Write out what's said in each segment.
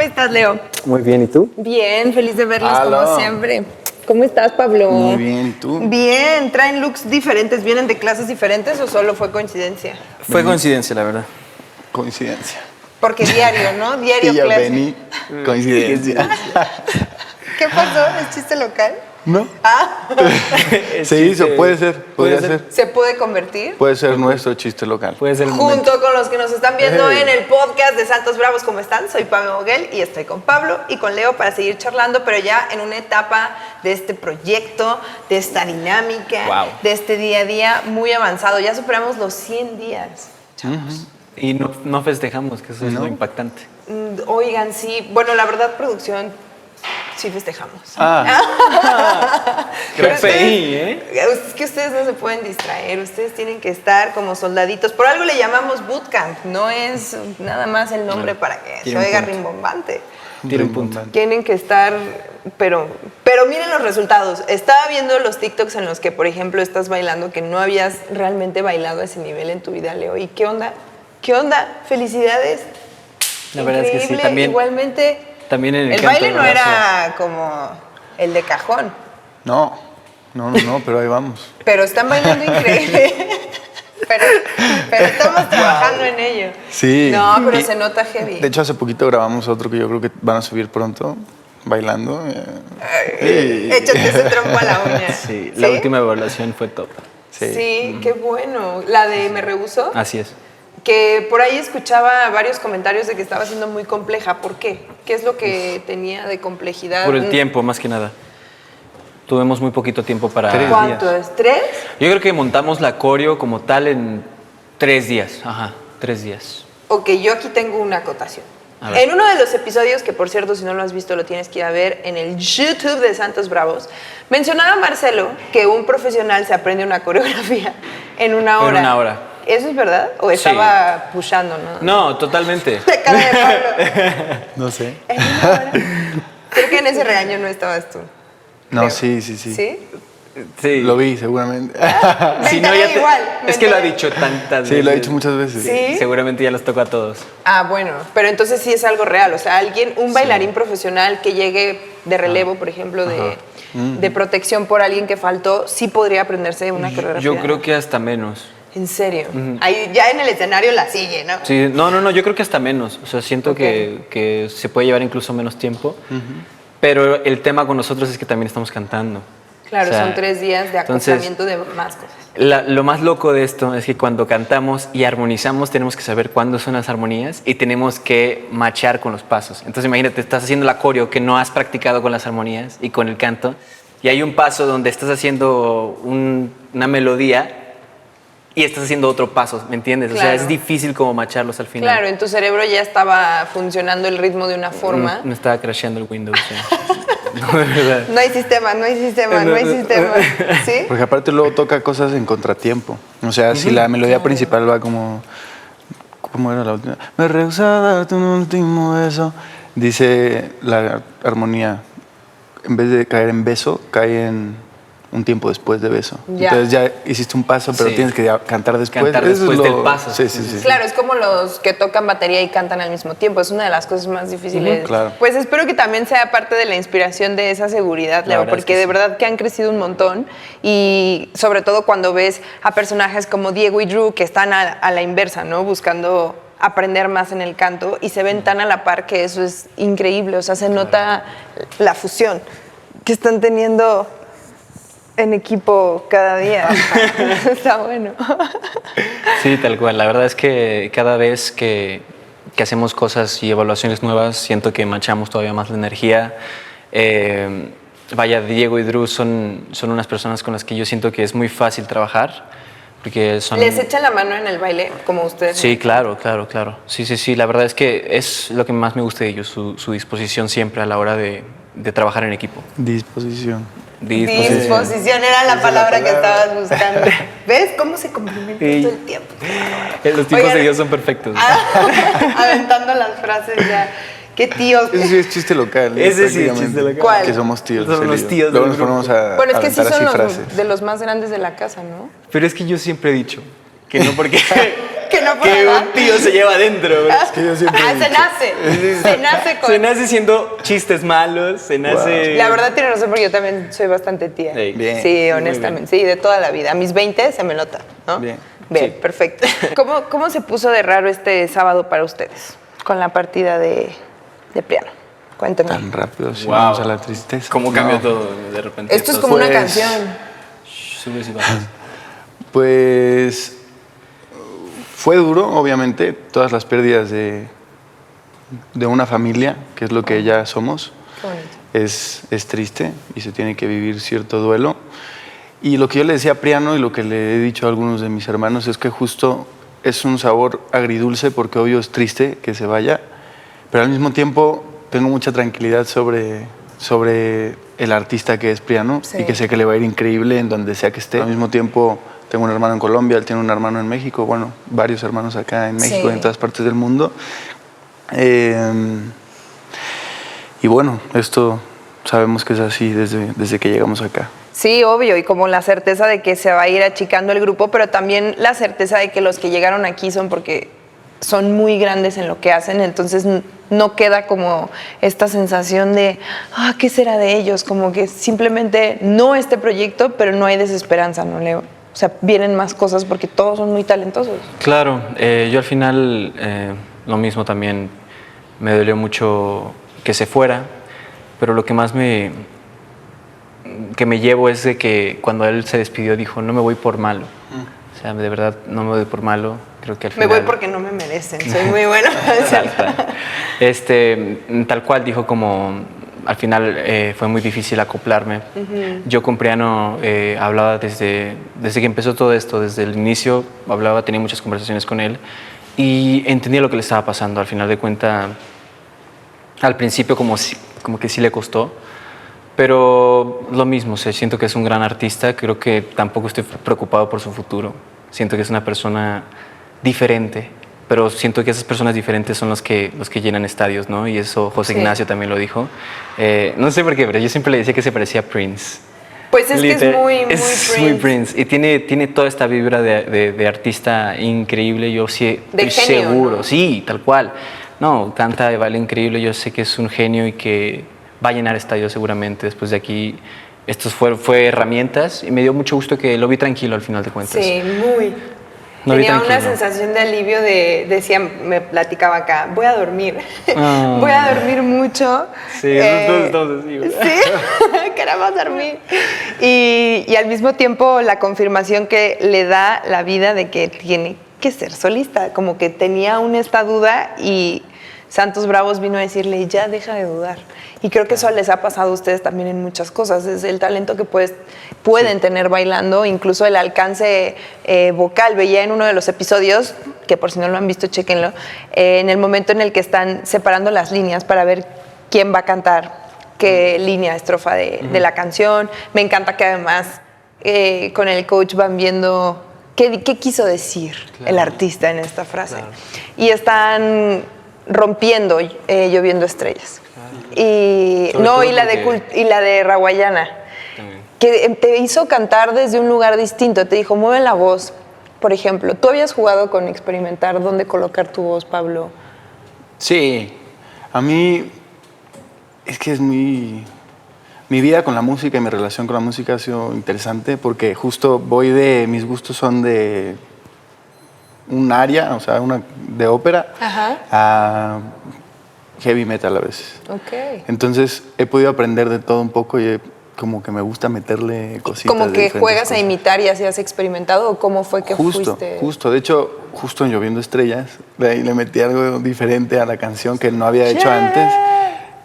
estás, Leo? Muy bien, ¿y tú? Bien, feliz de verlos Aló. como siempre. ¿Cómo estás, Pablo? Muy bien, ¿y tú? Bien, ¿traen looks diferentes? ¿Vienen de clases diferentes o solo fue coincidencia? Fue coincidencia, la verdad. Coincidencia. Porque diario, ¿no? Diario Y yo clase. vení, coincidencia. ¿Qué pasó? ¿Es chiste local? ¿No? Ah, Se hizo, puede ser, podría puede ser. ¿se puede convertir? Puede ser nuestro chiste local. Puede ser el momento. Junto con los que nos están viendo Hey. en el podcast de Santos Bravos, ¿cómo están? Soy Pablo Moguel y estoy con Pablo y con Leo para seguir charlando, pero ya en una etapa de este proyecto, de esta dinámica, Wow. de este día a día muy avanzado. Ya superamos los 100 días, chavos. Y no festejamos, que eso es ¿No? lo impactante. Oigan, sí. Bueno, la verdad, producción, sí festejamos. Qué Pero feí, ¿eh? Es que ustedes no se pueden distraer, ustedes tienen que estar como soldaditos. Por algo le llamamos bootcamp, no es nada más el nombre para que se Tiene un oiga punto. rimbombante. Tiene un punto. Tienen que estar, pero miren los resultados. Estaba viendo los TikToks en los que, por ejemplo, estás bailando que no habías realmente bailado a ese nivel en tu vida, Leo. ¿Y qué onda? ¿Qué onda? Felicidades. La verdad es que sí, Increíble. también. Igualmente, También en el el canto baile de no la era como el de cajón, No, pero ahí vamos. pero están bailando increíble. pero estamos trabajando en ello. Sí. No, pero Y, se nota heavy. De hecho, hace poquito grabamos otro que yo creo que van a subir pronto, bailando. Échate ese trompo a la uña. Sí, la última evaluación fue top. Sí, qué bueno. La de Me Rehusó. Así es. Que por ahí escuchaba varios comentarios de que estaba siendo muy compleja. ¿Por qué? ¿Qué es lo que tenía de complejidad? Por el tiempo, más que nada. Tuvimos muy poquito tiempo para... 3 ¿Cuánto días. es? ¿3? Yo creo que montamos la coreo como tal en 3 días. Ajá, 3 días. Ok, yo aquí tengo una acotación. A ver. En uno de los episodios, que por cierto, si no lo has visto, lo tienes que ir a ver en el YouTube de Santos Bravos, mencionaba Marcelo que un profesional se aprende una coreografía en una hora. En una hora. ¿Eso es verdad? ¿O estaba pushando, no? No, totalmente. De cara de Pablo. No sé. En una hora. Creo que en ese regaño no estabas tú. No, Creo. sí. ¿Sí? Sí. Lo vi, seguramente. Si Me no, enteré ya te- igual, me Es que lo ha enteré. dicho tantas veces. Sí, lo he dicho muchas veces. ¿Sí? Seguramente ya los tocó a todos. Ah, bueno, pero entonces sí es algo real. O sea, un bailarín profesional que llegue de relevo, por ejemplo, de protección por alguien que faltó, sí podría aprenderse una coreografía. Yo creo que hasta menos. En serio. Ahí ya en el escenario la sigue, ¿no? Sí, no, yo creo que hasta menos. O sea, siento Ok. que se puede llevar incluso menos tiempo. Pero el tema con nosotros es que también estamos cantando. Claro, O sea, son 3 días de entonces, acoplamiento de más cosas. Lo más loco de esto es que cuando cantamos y armonizamos tenemos que saber cuándo son las armonías y tenemos que machar con los pasos. Entonces imagínate, estás haciendo la coreo que no has practicado con las armonías y con el canto y hay un paso donde estás haciendo una melodía y estás haciendo otro paso, ¿me entiendes? O sea, Claro. es difícil como macharlos al final. Claro, en tu cerebro ya estaba funcionando el ritmo de una forma. Me estaba crasheando el Windows. No, de verdad. No hay sistema, no hay sistema, no hay sistema. ¿Sí? Porque aparte luego toca cosas en contratiempo. O sea, si la melodía principal va como... ¿Cómo era la última? Me rehusé a darte un último beso. Dice la armonía, en vez de caer en beso, cae en un tiempo después de beso. Ya. Entonces ya hiciste un paso, pero Sí. tienes que cantar después. Cantar Eso es después del paso. Sí. Claro, es como los que tocan batería y cantan al mismo tiempo. Es una de las cosas más difíciles. Ujú, claro. Pues espero que también sea parte de la inspiración de esa seguridad, La Leo, verdad es porque que de sí. verdad que han crecido un montón. Y sobre todo cuando ves a personajes como Diego y Drew que están a la inversa, ¿no? Buscando aprender más en el canto y se ven tan a la par que eso es increíble. O sea, se nota la fusión que están teniendo en equipo cada día. Está bueno. Sí, tal cual. La verdad es que cada vez que hacemos cosas y evaluaciones nuevas, siento que manchamos todavía más la energía. Vaya, Diego y Drew son unas personas con las que yo siento que es muy fácil trabajar, porque son... ¿Les echan la mano en el baile, como ustedes? Sí, claro. Sí. La verdad es que es lo que más me gusta de ellos, su disposición siempre a la hora de trabajar en equipo. Disposición. Disposición era la palabra que estabas buscando. ¿Ves cómo se complementan Sí. todo el tiempo? Los tipos Oigan, de Dios son perfectos. aventando las frases ya. Qué tíos. Ese sí es chiste local. Ese sí es prácticamente. chiste local. ¿Cuál? Que somos tíos. Somos él y los yo. tíos Luego del nos ponemos a Bueno, es que sí aventar son así los frases. de los más grandes de la casa, ¿no? Pero es que yo siempre he dicho que no porque... Que no micrófono. que un tío se lleva adentro. Es que yo siempre he Se dicho. nace. Se nace con. Se nace siendo chistes malos, se nace... La verdad tiene razón porque yo también soy bastante tía. Ey. Bien. Sí, honestamente. Sí, de toda la vida. A mis 20 se me nota, ¿no? Bien. Bien, Sí. perfecto. ¿Cómo se puso de raro este sábado para ustedes con la partida de Priano? Cuéntenme. Tan rápido, si Wow. vamos a la tristeza. ¿Cómo No. cambió todo de repente? Esto es como Pues- una canción. Subes y bajas. Pues fue duro, obviamente, todas las pérdidas de una familia, que es lo que ya somos. Qué bonito. Es triste y se tiene que vivir cierto duelo. Y lo que yo le decía a Priano y lo que le he dicho a algunos de mis hermanos es que justo es un sabor agridulce porque obvio es triste que se vaya, pero al mismo tiempo tengo mucha tranquilidad sobre el artista que es Priano Sí. y que sé que le va a ir increíble en donde sea que esté. Al mismo tiempo tengo un hermano en Colombia, él tiene un hermano en México, bueno, varios hermanos acá en México Sí. y en todas partes del mundo. Y bueno, esto sabemos que es así desde que llegamos acá. Sí, obvio, y como la certeza de que se va a ir achicando el grupo, pero también la certeza de que los que llegaron aquí son porque son muy grandes en lo que hacen, entonces no queda como esta sensación de, ¿qué será de ellos? Como que simplemente no este proyecto, pero no hay desesperanza, ¿no, Leo? O sea, vienen más cosas porque todos son muy talentosos. Claro, yo al final lo mismo también me dolió mucho que se fuera, pero lo que más me llevo es de que cuando él se despidió dijo, no me voy por malo. O sea, de verdad, no me voy por malo. Creo que al Me final... voy porque no me merecen, soy muy buena. Tal cual dijo como... Al final fue muy difícil acoplarme. Yo con Priano hablaba desde que empezó todo esto, desde el inicio hablaba, tenía muchas conversaciones con él y entendía lo que le estaba pasando. Al final de cuentas, al principio como que sí le costó, pero lo mismo, siento que es un gran artista, creo que tampoco estoy preocupado por su futuro. Siento que es una persona diferente, pero siento que esas personas diferentes son los que llenan estadios, ¿no? Y eso José Sí. Ignacio también lo dijo. No sé por qué, pero yo siempre le decía que se parecía a Prince. Pues es que es muy muy Prince. Y tiene toda esta vibra de artista increíble. Yo sí De estoy genio, seguro. ¿no? Sí, tal cual. No, canta y baila increíble. Yo sé que es un genio y que va a llenar estadios seguramente. Después de aquí, estos fue herramientas y me dio mucho gusto que lo vi tranquilo al final de cuentas. Sí, muy. Lo vi Tenía una tranquilo. sensación de alivio decía, me platicaba acá, voy a dormir. Ah. Voy a dormir mucho. Sí, todos estamos así, ¿verdad? Sí, queremos dormir. Y al mismo tiempo la confirmación que le da la vida de que tiene que ser solista, como que tenía esta duda y Santos Bravos vino a decirle, ya deja de dudar. Y creo que eso les ha pasado a ustedes también en muchas cosas, es el talento que pueden tener bailando, incluso el alcance vocal. Veía en uno de los episodios, que por si no lo han visto, chéquenlo, en el momento en el que están separando las líneas para ver quién va a cantar qué línea, estrofa de la canción. Me encanta que además con el coach van viendo qué quiso decir el artista en esta frase. Claro. Y están rompiendo Lloviendo Estrellas. Y Sobre no, todo y la de Raguayana, También. que te hizo cantar desde un lugar distinto, te dijo, mueve la voz. Por ejemplo, ¿tú habías jugado con experimentar dónde colocar tu voz, Pablo? Sí, a mí es que es muy... Mi vida con la música y mi relación con la música ha sido interesante porque justo mis gustos son de un área, o sea, de ópera, Ajá. a heavy metal a veces. Ok. Entonces he podido aprender de todo un poco y como que me gusta meterle cositas. ¿Como de que diferentes juegas a cosas. imitar y así has experimentado? ¿O cómo fue que fuiste? Justo. De hecho, justo en Lloviendo Estrellas, de ahí le metí algo diferente a la canción que no había hecho antes.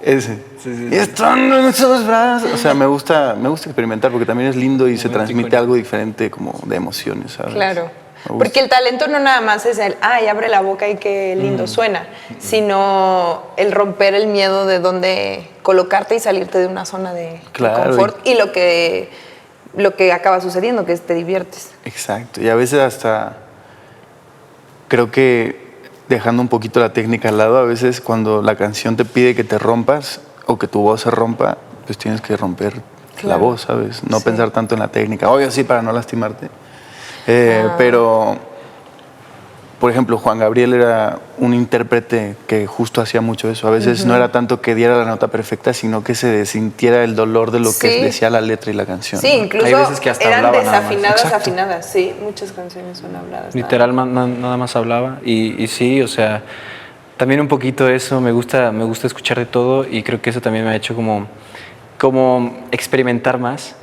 Ese. Sí. Y estando en esos brazos. O sea, me gusta experimentar porque también es lindo y se transmite algo diferente como de emociones, ¿sabes? Claro. Me gusta. Porque el talento no nada más es abre la boca y qué lindo suena, sino el romper el miedo de dónde colocarte y salirte de una zona de Claro, confort y lo que acaba sucediendo, que es te diviertes. Exacto. Y a veces hasta creo que dejando un poquito la técnica al lado, a veces cuando la canción te pide que te rompas o que tu voz se rompa, pues tienes que romper la Claro. voz, ¿sabes? No Sí. pensar tanto en la técnica. Obvio sí, para no lastimarte. Pero por ejemplo, Juan Gabriel era un intérprete que justo hacía mucho eso. A veces no era tanto que diera la nota perfecta, sino que se sintiera el dolor de lo que decía la letra y la canción. Sí, ¿no? incluso Hay veces que hasta eran hablaba nada más. desafinadas, Exacto. afinadas. Sí, muchas canciones son habladas. Literal, nada más hablaba. Y sí, o sea, también un poquito eso, me gusta escuchar de todo y creo que eso también me ha hecho como experimentar más.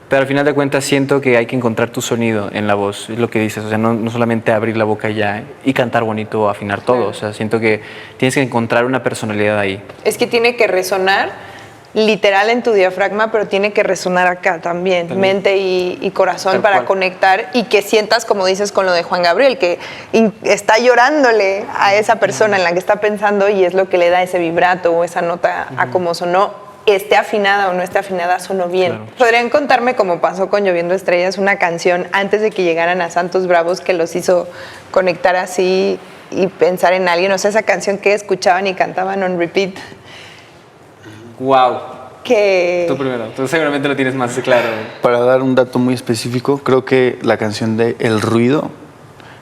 Pero al final de cuentas siento que hay que encontrar tu sonido en la voz, es lo que dices, o sea, no solamente abrir la boca ya y cantar bonito o afinar todo, o sea, siento que tienes que encontrar una personalidad ahí. Es que tiene que resonar literal en tu diafragma, pero tiene que resonar acá también. Mente y corazón Tal para cual. conectar y que sientas, como dices con lo de Juan Gabriel, que está llorándole a esa persona en la que está pensando y es lo que le da ese vibrato o esa nota a cómo sonó. Esté afinada o no esté afinada, sonó bien. Claro. ¿Podrían contarme, como pasó con Lloviendo Estrellas, una canción antes de que llegaran a Santos Bravos que los hizo conectar así y pensar en alguien? O sea, esa canción que escuchaban y cantaban on repeat. ¡Wow! Que... Tú primero, tú seguramente lo tienes más claro. Para dar un dato muy específico, creo que la canción de El Ruido,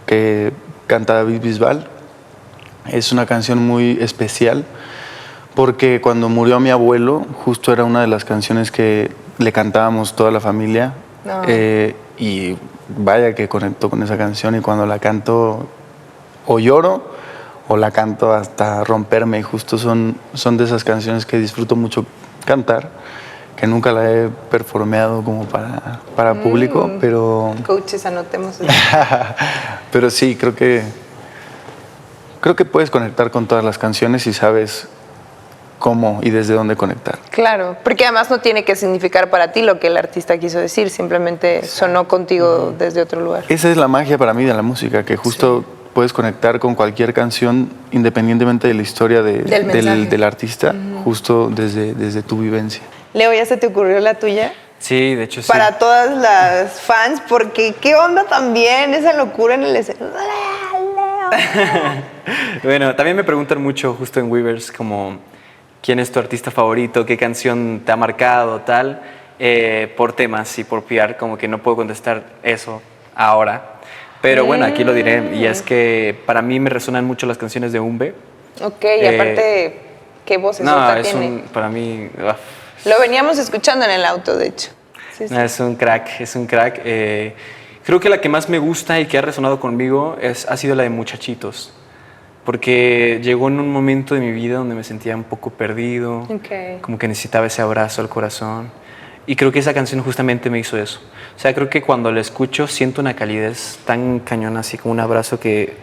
que canta David Bisbal, es una canción muy especial porque cuando murió mi abuelo, justo era una de las canciones que le cantábamos toda la familia. No. Y vaya que conectó con esa canción y cuando la canto o lloro o la canto hasta romperme. Y justo son de esas canciones que disfruto mucho cantar, que nunca la he performeado como para público, pero... Coaches, anotemos. Pero sí, creo que puedes conectar con todas las canciones si sabes cómo y desde dónde conectar. Claro, porque además no tiene que significar para ti lo que el artista quiso decir, simplemente sonó contigo desde otro lugar. Esa es la magia para mí de la música, que justo puedes conectar con cualquier canción independientemente de la historia del artista, justo desde tu vivencia. Leo, ¿ya se te ocurrió la tuya? Sí, de hecho sí. Para todas las fans, porque qué onda también esa locura en el escenario. Bueno, también me preguntan mucho justo en Weavers como quién es tu artista favorito, qué canción te ha marcado, tal, por temas y por PR, como que no puedo contestar eso ahora. Pero bueno, aquí lo diré, y es que para mí me resuenan mucho las canciones de Umbe. Ok, y aparte, ¿qué voz tiene? Para mí... Lo veníamos escuchando en el auto, de hecho. Sí, sí. Es un crack. Creo que la que más me gusta y que ha resonado conmigo ha sido la de Muchachitos. Porque llegó en un momento de mi vida donde me sentía un poco perdido, como que necesitaba ese abrazo al corazón. Y creo que esa canción justamente me hizo eso. O sea, creo que cuando la escucho siento una calidez tan cañona, así como un abrazo que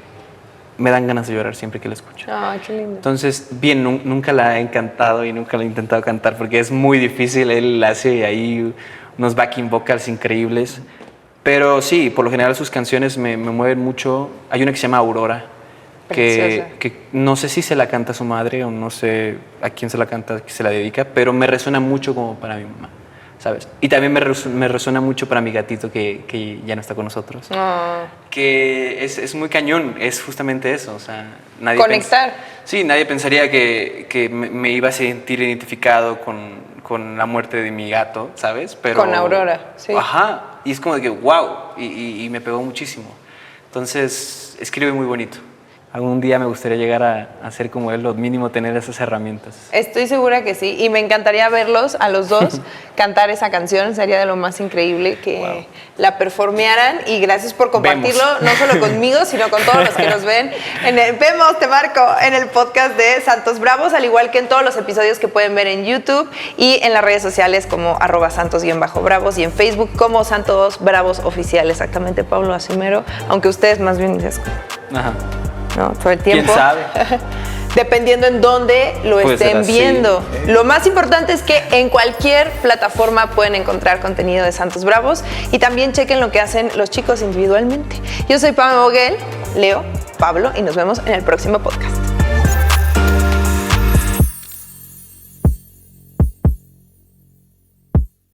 me dan ganas de llorar siempre que la escucho. Ah, qué lindo. Entonces, bien, nunca la he cantado y nunca la he intentado cantar porque es muy difícil. Él hace ahí unos backing vocals increíbles. Pero sí, por lo general sus canciones me mueven mucho. Hay una que se llama Aurora, que no sé si se la canta a su madre o no sé a quién se la canta, que se la dedica, pero me resuena mucho como para mi mamá, ¿sabes? Y también me resuena mucho para mi gatito que ya no está con nosotros. Que es muy cañón, es justamente eso, o sea, nadie conectar. Sí, nadie pensaría que me iba a sentir identificado con la muerte de mi gato, ¿sabes? Pero, con Aurora, sí. Ajá, y es como de que wow, y me pegó muchísimo. Entonces, escribe muy bonito. Algún día me gustaría llegar a ser como él, o mínimo tener esas herramientas. Estoy segura que sí, y me encantaría verlos a los dos cantar esa canción, sería de lo más increíble que la performearan, y gracias por compartirlo, no solo conmigo, sino con todos los que nos ven. Te marco, en el podcast de Santos Bravos, al igual que en todos los episodios que pueden ver en YouTube y en las redes sociales como @santos_bravos y en Facebook como Santos Bravos Oficial, exactamente, Pablo Asimero, aunque ustedes más bien dicen, Ajá. ¿no? Todo el tiempo. ¿Quién sabe? Dependiendo en dónde lo Puede estén ser así. viendo. Lo más importante es que en cualquier plataforma pueden encontrar contenido de Santos Bravos y también chequen lo que hacen los chicos individualmente. Yo soy Pame Boguel, Leo, Pablo, y nos vemos en el próximo podcast.